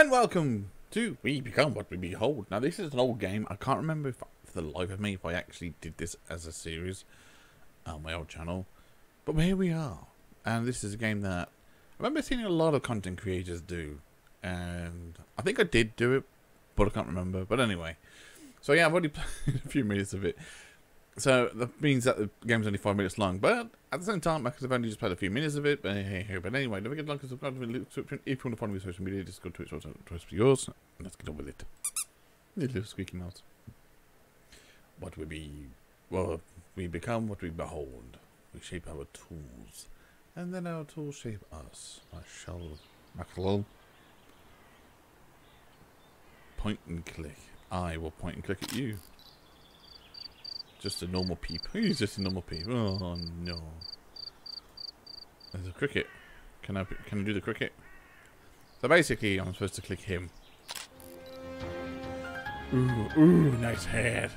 And welcome to We Become What We Behold. Now, this is an old game. I can't remember if, for the life of me, if I actually did this as a series on my old channel. But here we are. And this is a game that I remember seeing a lot of content creators do. And I think I did do it, but I can't remember. But anyway. So yeah, I've already played a few minutes of it. So that means that the game's only 5 minutes long. But at the same time, I could have only just played a few minutes of it. But anyway, don't forget to like and subscribe to the description. If you want to follow me on social media, just go to Twitch or Twitch for yours. And let's get on with it. Little squeaky mouse. What we be, well, we become what we behold. We shape our tools, and then our tools shape us. I shall mackerel. Point and click. I will point and click at you. Just a normal peep. He's just a normal peep. Oh no. There's a cricket. Can I do the cricket? So basically, I'm supposed to click him. Ooh, nice head.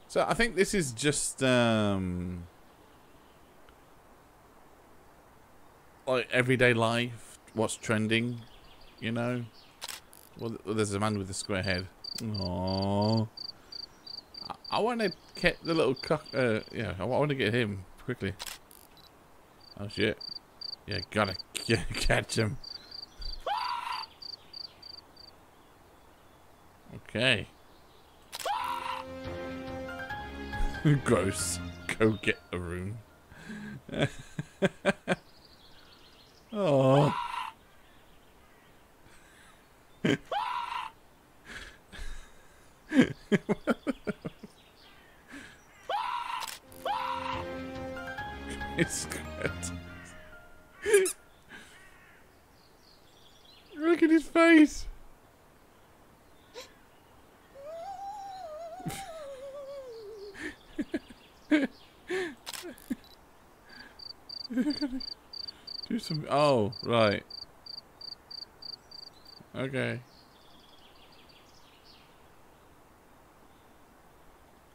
So I think this is just like everyday life. What's trending, you know? Well, there's a man with a square head. Aww. I want to get the little cock. Yeah, I want to get him quickly. Oh shit! Yeah, gotta catch him. Okay. Gross. Go get a room. Oh. It's good. Look at his face. Do some. Oh, right. Okay.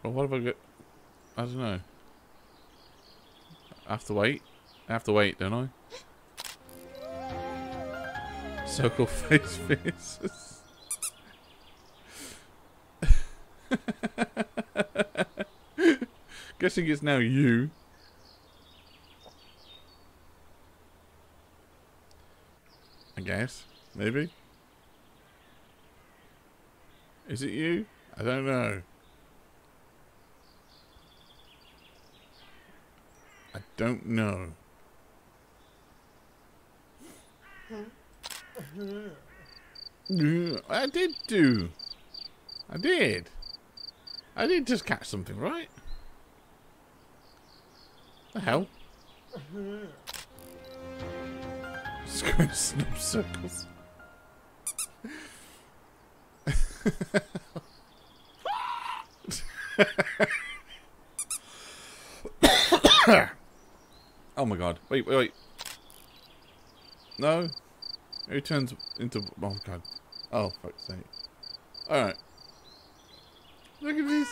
Well, what have I got? I don't know. I have to wait. I have to wait, don't I? Circle face faces. Guessing it's now you. I guess. Maybe. Is it you? I don't know. I don't know. I did do. I did. I did just catch something, right? The hell? Just going to snap circles. Oh my god. Wait. No? Who turns into... Oh god. Oh, fuck's sake. Alright. Look at this.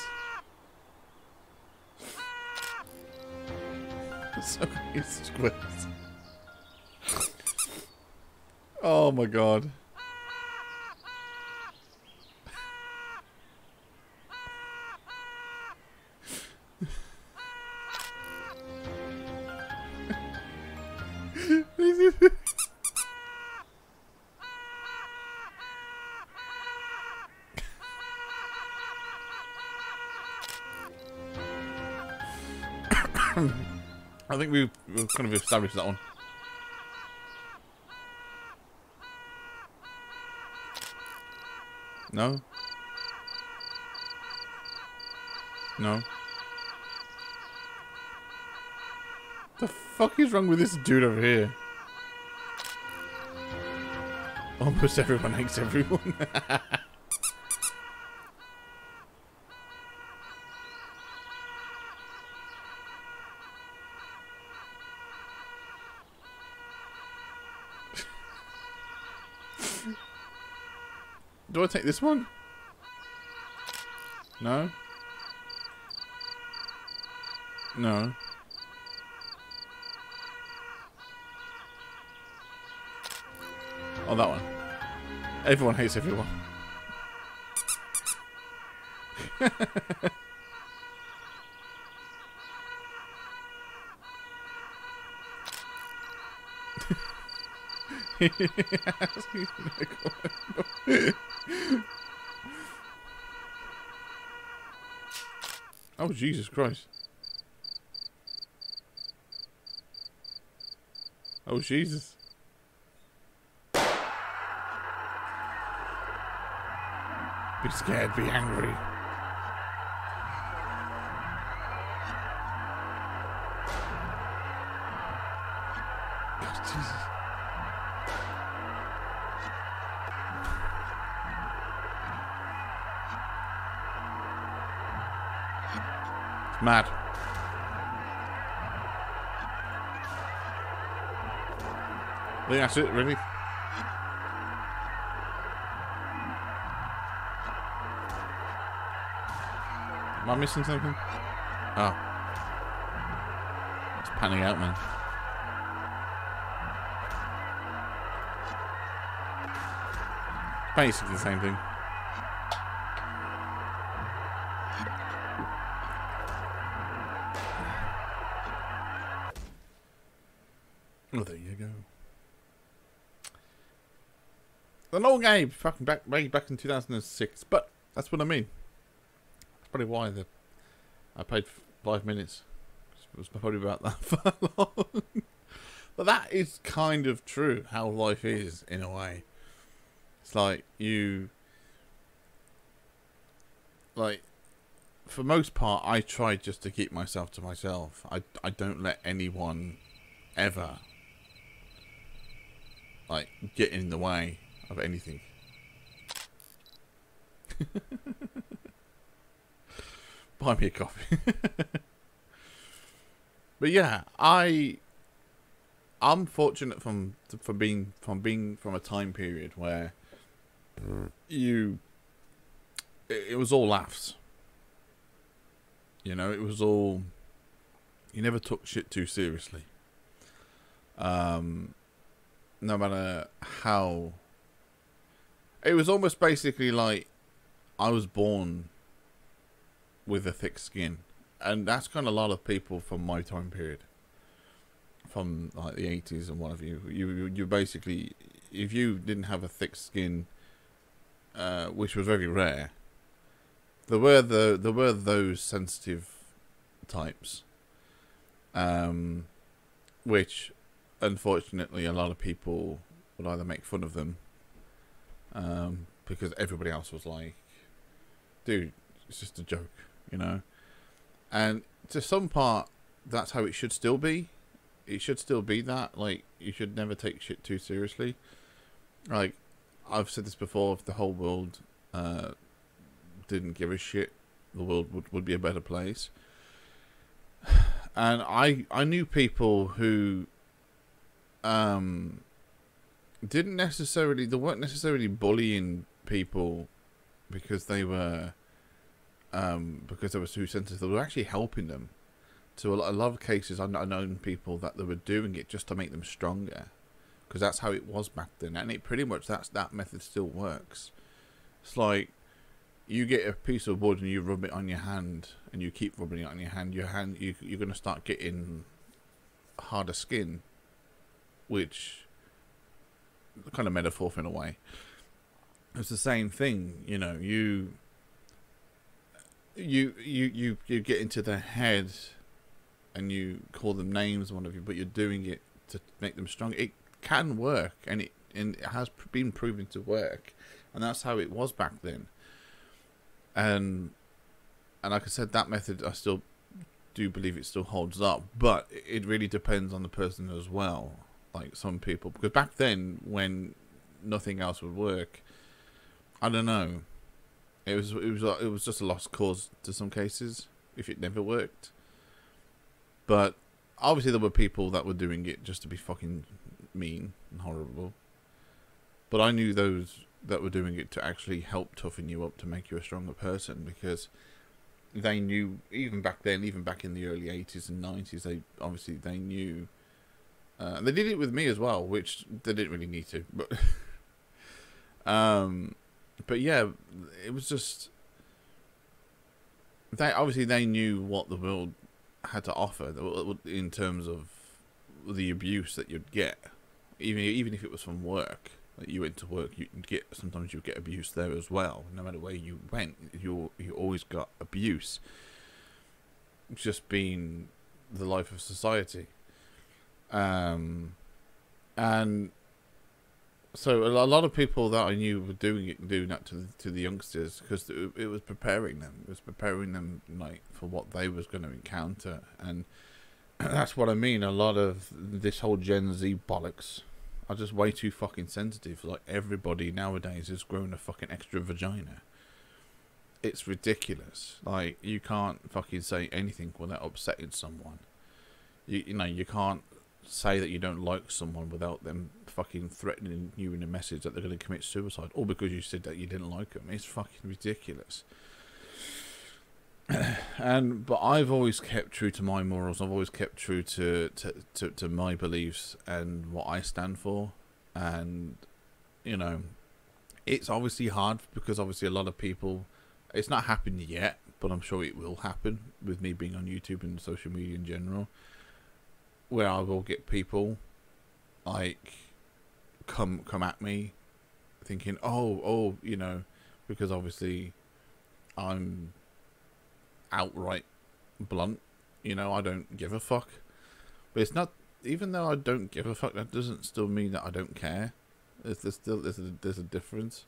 So many squares. Oh my god. I think we've kind of established that one. No? No? The fuck is wrong with this dude over here? Almost everyone hates everyone. Do I take this one? No? No. Oh, that one. Everyone hates everyone. Oh, Jesus Christ. Oh, Jesus. Be scared, be angry. God, Jesus. It's mad. I think that's it, really. Am I missing something? Oh. It's panning out, man. Basically the same thing. Oh, there you go. An old game, fucking back in 2006, but that's what I mean. That's probably why I paid 5 minutes. It was probably about that far long. But that is kind of true, how life is, in a way. It's like, for most part, I try just to keep myself to myself. I don't let anyone ever, like, get in the way of anything. Buy me a coffee. But yeah, I'm fortunate from being from a time period where it was all laughs. You know, it was all, you never took shit too seriously. No matter how, it was almost basically like I was born with a thick skin, and that's kind of a lot of people from my time period, from like the 80s and what have you. You basically, if you didn't have a thick skin, which was very rare, there were those sensitive types, which unfortunately a lot of people would either make fun of them, because everybody else was like, dude, it's just a joke, you know. And to some part, that's how it should still be. It should still be that. Like, you should never take shit too seriously. Like, I've said this before, if the whole world didn't give a shit, the world would be a better place. And I knew people who they weren't necessarily bullying people because they were too sensitive. They were actually helping them. To a lot of cases, I've known people that they were doing it just to make them stronger, because that's how it was back then, and it pretty much that method still works. It's like, you get a piece of wood and you rub it on your hand, and you keep rubbing it on your hand. You're going to start getting harder skin, which kind of metaphor in a way. It's the same thing, you know. You get into their head and you call them names, one of you, but you're doing it to make them strong. It can work, and it has been proven to work, and that's how it was back then. And like I said, that method, I still do believe it still holds up, but it really depends on the person as well. Like some people, because back then when nothing else would work, I don't know, it was just a lost cause to some cases if it never worked. But obviously there were people that were doing it just to be fucking mean and horrible. But I knew those that were doing it to actually help toughen you up, to make you a stronger person, because they knew, even back then, even back in the early 80s and 90s, they knew. They did it with me as well, which they didn't really need to, but But yeah, it was just they knew what the world had to offer in terms of the abuse that you'd get, even if it was from work. Like you went to work, sometimes you get abuse there as well. No matter where you went, you always got abuse. It's just being the life of society. And so a lot of people that I knew were doing that to the youngsters because it was preparing them. It was preparing them like for what they was going to encounter, and that's what I mean. A lot of this whole Gen Z bollocks are just way too fucking sensitive. Like everybody nowadays is growing a fucking extra vagina. It's ridiculous. Like you can't fucking say anything without upsetting someone. You know you can't say that you don't like someone without them fucking threatening you in a message that they're going to commit suicide, all because you said that you didn't like them. It's fucking ridiculous. But I've always kept true to my morals. I've always kept true to my beliefs and what I stand for. And you know, it's obviously hard because obviously a lot of people, it's not happened yet, but I'm sure it will happen with me being on YouTube and social media in general, where I will get people like come at me thinking, oh, you know, because obviously I'm outright blunt, you know, I don't give a fuck. But it's not, even though I don't give a fuck, that doesn't still mean that I don't care. There's a difference.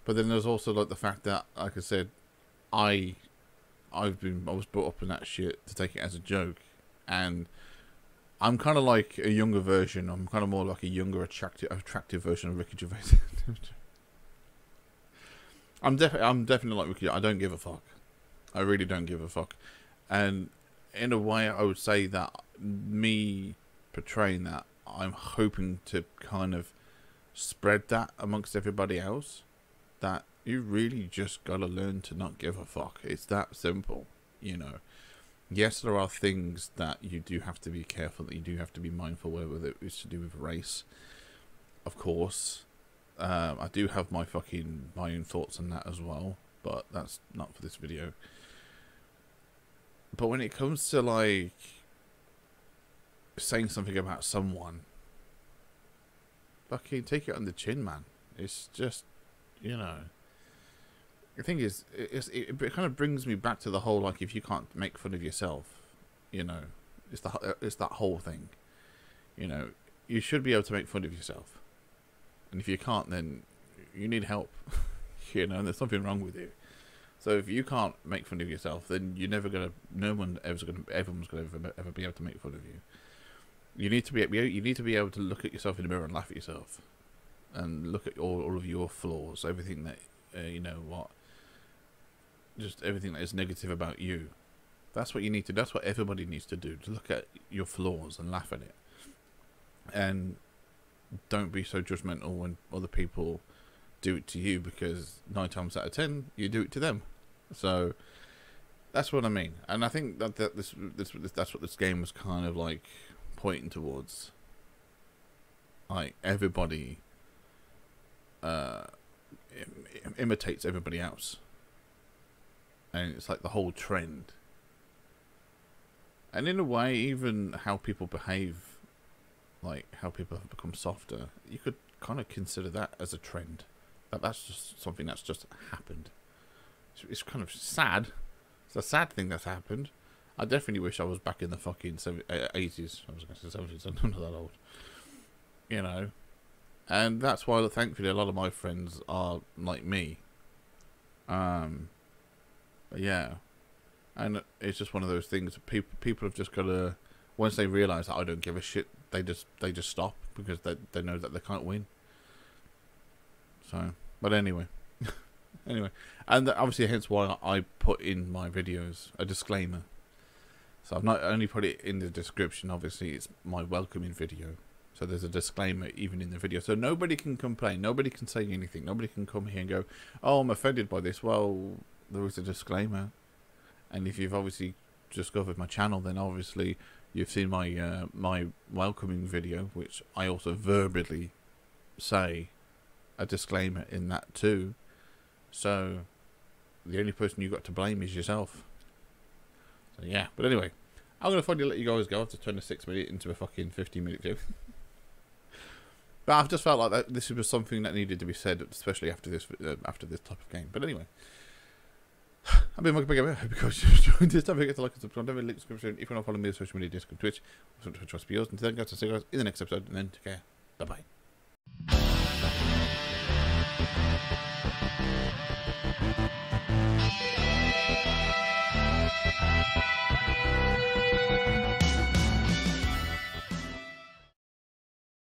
But then there's also like the fact that, like I said, I was brought up in that shit to take it as a joke, and I'm kind of like a younger version. I'm kind of more like a younger, attractive version of Ricky Gervais. I'm definitely like Ricky. I don't give a fuck. I really don't give a fuck. And in a way, I would say that me portraying that, I'm hoping to kind of spread that amongst everybody else. That you really just gotta learn to not give a fuck. It's that simple, you know. Yes, there are things that you do have to be careful, that you do have to be mindful of, whether it's to do with race. Of course, I do have my own thoughts on that as well, but that's not for this video. But when it comes to like saying something about someone, fucking take it on the chin, man. It's just, you know. The thing is, it kind of brings me back to the whole, like, if you can't make fun of yourself, you know, it's that whole thing. You know, you should be able to make fun of yourself. And if you can't, then you need help. You know, and there's something wrong with you. So if you can't make fun of yourself, then you're never gonna. Everyone's gonna ever be able to make fun of you. You need to be able to look at yourself in the mirror and laugh at yourself, and look at all of your flaws, everything that you know what. Just everything that is negative about you. That's what you need to. That's what everybody needs to do. To look at your flaws and laugh at it, and don't be so judgmental when other people do it to you, because 9 times out of 10 you do it to them. So that's what I mean. And I think that that's what this game was kind of like pointing towards. Like everybody imitates everybody else. And it's like the whole trend. And in a way, even how people behave, like how people have become softer, you could kind of consider that as a trend. That's just something that's just happened. It's kind of sad. It's a sad thing that's happened. I definitely wish I was back in the fucking 80s. I was going to say 70s, I'm not that old. You know? And that's why, thankfully, a lot of my friends are like me. But yeah, and it's just one of those things. People have just got to, once they realise that I don't give a shit, they just stop, because they know that they can't win. So, but anyway, and obviously hence why I put in my videos a disclaimer. So I've not only put it in the description. Obviously, it's my welcoming video. So there's a disclaimer even in the video. So nobody can complain. Nobody can say anything. Nobody can come here and go, "Oh, I'm offended by this." Well, there was a disclaimer. And if you've obviously discovered my channel, then obviously you've seen my my welcoming video, which I also verbally say a disclaimer in that too. So the only person you got to blame is yourself. So yeah, but anyway, I'm gonna finally let you guys go. I've just turned a 6 minute into a fucking 15-minute video. But I've just felt like that this was something that needed to be said, especially after this type of game. But anyway, I've been Monkey Gamer. I hope you guys enjoyed this. Don't forget to like and subscribe. Don't forget to link in the description if you want to follow me on social media, Discord, Twitch, or Twitch, trust be yours. Until then, guys, I'll see you guys in the next episode. And then take care. Bye bye.